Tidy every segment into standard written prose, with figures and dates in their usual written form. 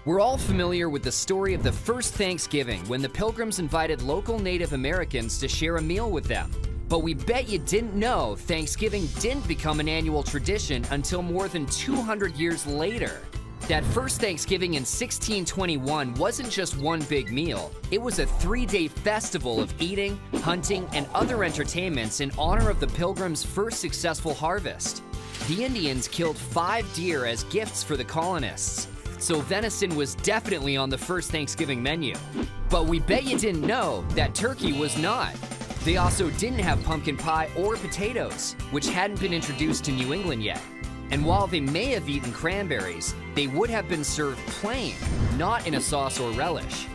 We're all familiar with the story of the first Thanksgiving when the Pilgrims invited local Native Americans to share a meal with them. But we bet you didn't know Thanksgiving didn't become an annual tradition until more than 200 years later. That first Thanksgiving in 1621 wasn't just one big meal. It was a 3-day festival of eating, hunting, and other entertainments in honor of the Pilgrims' first successful harvest. The Indians killed 5 deer as gifts for the colonists, so venison was definitely on the first Thanksgiving menu. But we bet you didn't know that turkey was not. They also didn't have pumpkin pie or potatoes, which hadn't been introduced to New England yet. And while they may have eaten cranberries, they would have been served plain, not in a sauce or relish.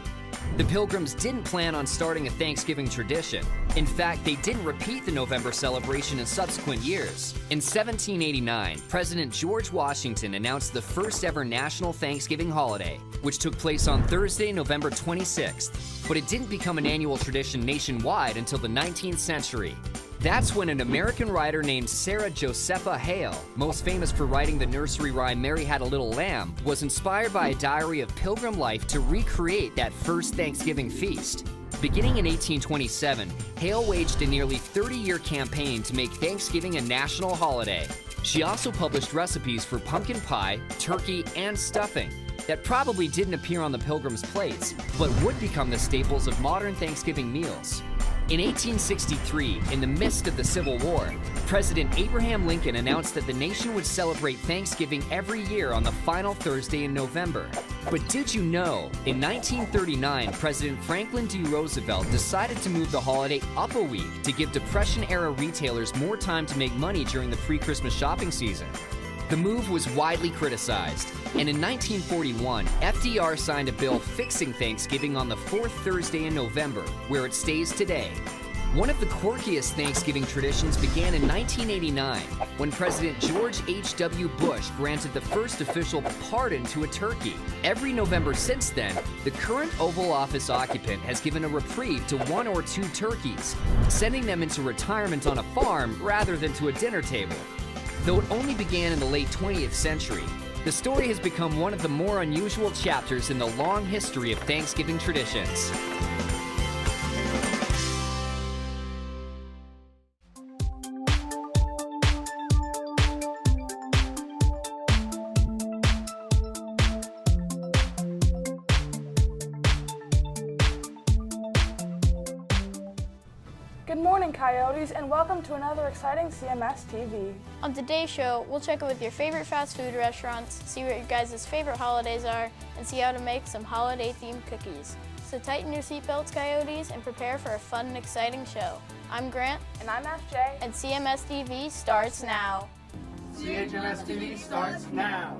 The Pilgrims didn't plan on starting a Thanksgiving tradition. In fact, they didn't repeat the November celebration in subsequent years. In 1789, President George Washington announced the first ever national Thanksgiving holiday, which took place on Thursday, November 26th. But it didn't become an annual tradition nationwide until the 19th century. That's when an American writer named Sarah Josepha Hale, most famous for writing the nursery rhyme Mary Had a Little Lamb, was inspired by a diary of Pilgrim life to recreate that first Thanksgiving feast. Beginning in 1827, Hale waged a nearly 30-year campaign to make Thanksgiving a national holiday. She also published recipes for pumpkin pie, turkey, and stuffing that probably didn't appear on the Pilgrims' plates, but would become the staples of modern Thanksgiving meals. In 1863, in the midst of the Civil War, President Abraham Lincoln announced that the nation would celebrate Thanksgiving every year on the final Thursday in November. But did you know, in 1939, President Franklin D. Roosevelt decided to move the holiday up a week to give Depression-era retailers more time to make money during the pre-Christmas shopping season. The move was widely criticized, and in 1941, FDR signed a bill fixing Thanksgiving on the 4th Thursday in November, where it stays today. One of the quirkiest Thanksgiving traditions began in 1989, when President George H.W. Bush granted the first official pardon to a turkey. Every November since then, the current Oval Office occupant has given a reprieve to 1 or 2 turkeys, sending them into retirement on a farm rather than to a dinner table. Though it only began in the late 20th century, the story has become one of the more unusual chapters in the long history of Thanksgiving traditions. Good morning, Coyotes, and welcome to another exciting CMS TV. On today's show, we'll check in with your favorite fast food restaurants, see what your guys' favorite holidays are, and see how to make some holiday-themed cookies. So tighten your seatbelts, Coyotes, and prepare for a fun and exciting show. I'm Grant. And I'm FJ. And CMS TV starts now. CMS TV starts now.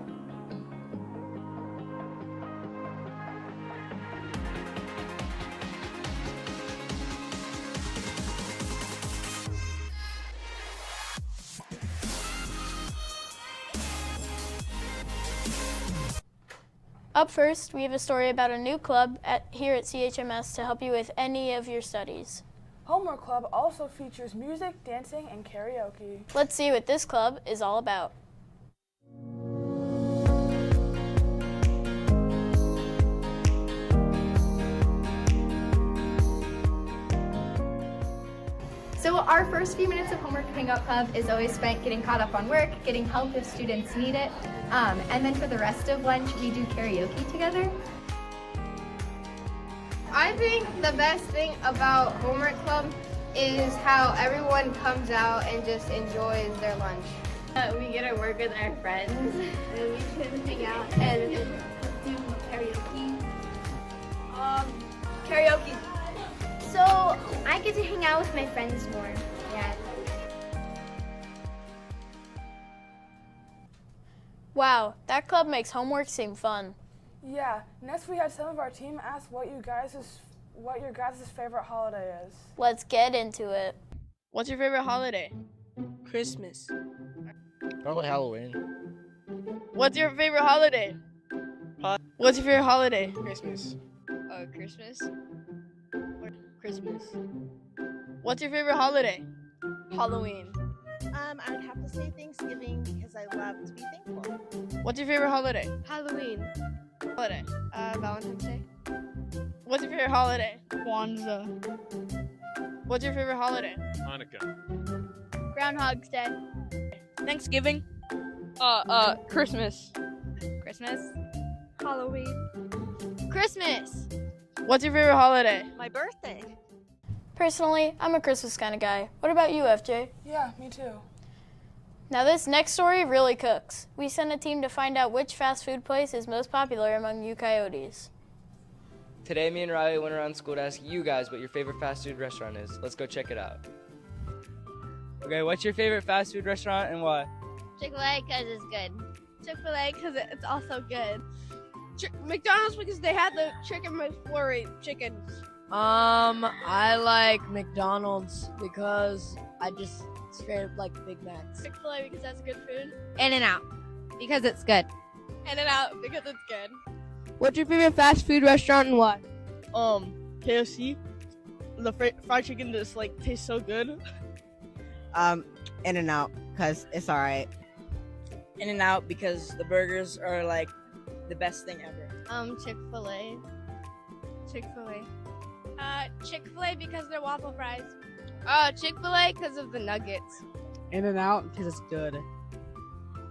Up first, we have a story about a new club here at CHMS to help you with any of your studies. Homework Club also features music, dancing, and karaoke. Let's see what this club is all about. So our first few minutes of Homework Hangout Club is always spent getting caught up on work, getting help if students need it, and then for the rest of lunch, we do karaoke together. I think the best thing about Homework Club is how everyone comes out and just enjoys their lunch. We get to work with our friends, and we can hang out and do karaoke. Karaoke. So I get to hang out with my friends more. Yeah. Wow, that club makes homework seem fun. Yeah, next we had some of our team ask what your guys' favorite holiday is. Let's get into it. What's your favorite holiday? Christmas. Probably Halloween. What's your favorite holiday? What's your favorite holiday? Christmas. Christmas. Christmas. What's your favorite holiday? Halloween. I would have to say Thanksgiving because I love to be thankful. What's your favorite holiday? Halloween. Holiday. Valentine's Day. What's your favorite holiday? Kwanzaa. What's your favorite holiday? Hanukkah. Groundhog's Day. Thanksgiving. Christmas. Christmas. Halloween. Christmas. What's your favorite holiday? My birthday. Personally, I'm a Christmas kind of guy. What about you, FJ? Yeah, me too. Now this next story really cooks. We sent a team to find out which fast food place is most popular among you coyotes. Today, me and Riley went around school to ask you guys what your favorite fast food restaurant is. Let's go check it out. Okay, what's your favorite fast food restaurant and why? Chick-fil-A because it's good. Chick-fil-A because it's also good. McDonald's because they had the chicken McFlurry chicken. I like McDonald's because I just straight up like Big Macs. Chick-fil-A because that's good food. In-N-Out because it's good. In-N-Out because it's good. What's your favorite fast food restaurant and why? KFC. The fried chicken just like tastes so good. In-N-Out because it's alright. In-N-Out because the burgers are like the best thing ever. Chick-fil-A. Chick-fil-A. Chick-fil-A because they're waffle fries. Chick-fil-A because of the nuggets. In-N-Out because it's good.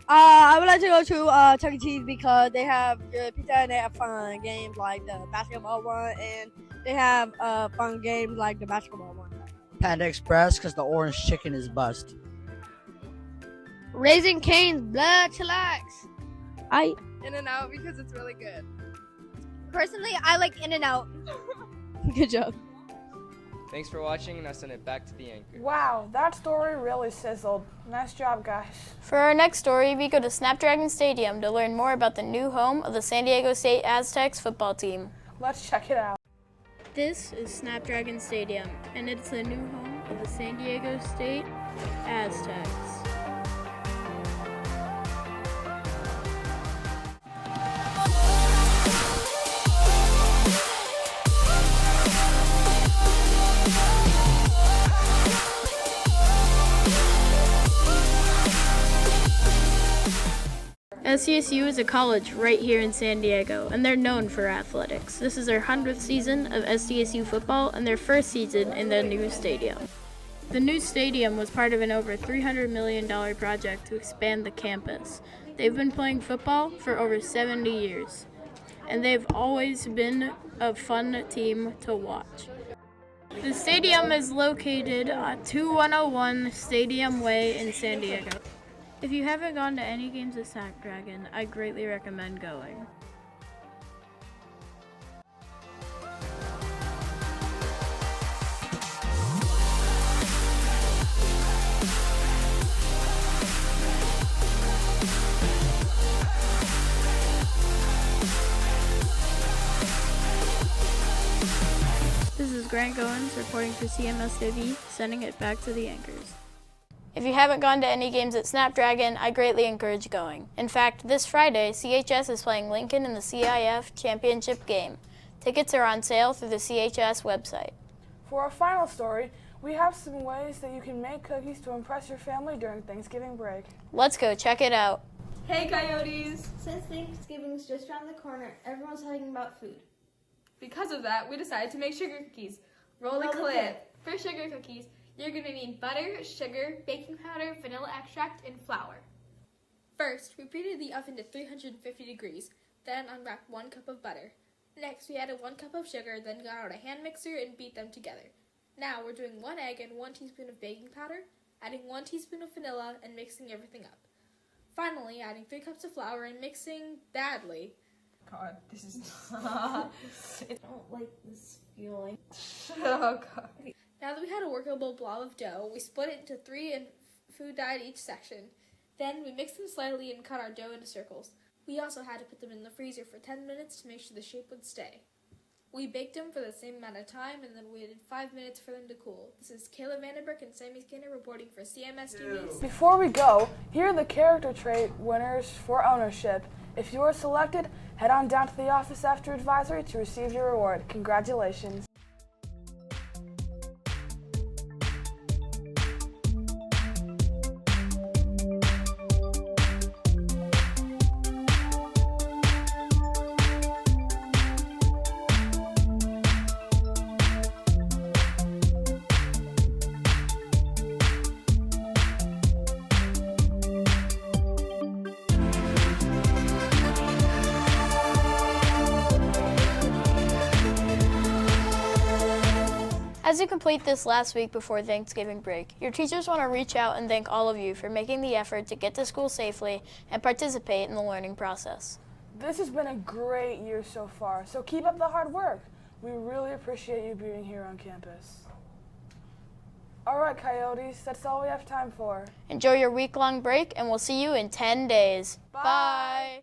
I would like to go to Chuck E. Cheese because they have good pizza and they have fun games like the basketball one, and they have fun games like the basketball one. Panda Express because the orange chicken is bust. Raising Cane's blood chillax. In-N-Out because it's really good. Personally, I like In-N-Out. Good job. Thanks for watching, and I'll send it back to the anchor. Wow, that story really sizzled. Nice job, guys. For our next story, we go to Snapdragon Stadium to learn more about the new home of the San Diego State Aztecs football team. Let's check it out. This is Snapdragon Stadium, and it's the new home of the San Diego State Aztecs. SDSU is a college right here in San Diego, and they're known for athletics. This is their 100th season of SDSU football and their first season in the new stadium. The new stadium was part of an over $300 million project to expand the campus. They've been playing football for over 70 years, and they've always been a fun team to watch. The stadium is located at 2101 Stadium Way in San Diego. If you haven't gone to any games at Snapdragon, I greatly recommend going. This is Grant Goins reporting for CMS TV, sending it back to the anchors. If you haven't gone to any games at Snapdragon, I greatly encourage going. In fact, this Friday, CHS is playing Lincoln in the CIF Championship game. Tickets are on sale through the CHS website. For our final story, we have some ways that you can make cookies to impress your family during Thanksgiving break. Let's go check it out. Hey Coyotes! Since Thanksgiving's just around the corner, everyone's talking about food. Because of that, we decided to make sugar cookies. Roll the clip. For sugar cookies, you're going to need butter, sugar, baking powder, vanilla extract, and flour. First, we preheated the oven to 350 degrees, then unwrapped 1 cup of butter. Next, we added 1 cup of sugar, then got out a hand mixer and beat them together. Now, we're doing 1 egg and 1 teaspoon of baking powder, adding 1 teaspoon of vanilla, and mixing everything up. Finally, adding 3 cups of flour and mixing badly. God, this is not... I don't like this feeling. Oh, God. Now that we had a workable blob of dough, we split it into 3 and food dyed each section. Then we mixed them slightly and cut our dough into circles. We also had to put them in the freezer for 10 minutes to make sure the shape would stay. We baked them for the same amount of time and then waited 5 minutes for them to cool. This is Kayla Vandenberg and Sammy Skinner reporting for CMS TV. Before we go, here are the character trait winners for ownership. If you are selected, head on down to the office after advisory to receive your reward. Congratulations. As you complete this last week before Thanksgiving break, your teachers want to reach out and thank all of you for making the effort to get to school safely and participate in the learning process. This has been a great year so far, so keep up the hard work. We really appreciate you being here on campus. All right, Coyotes, that's all we have time for. Enjoy your week-long break, and we'll see you in 10 days. Bye.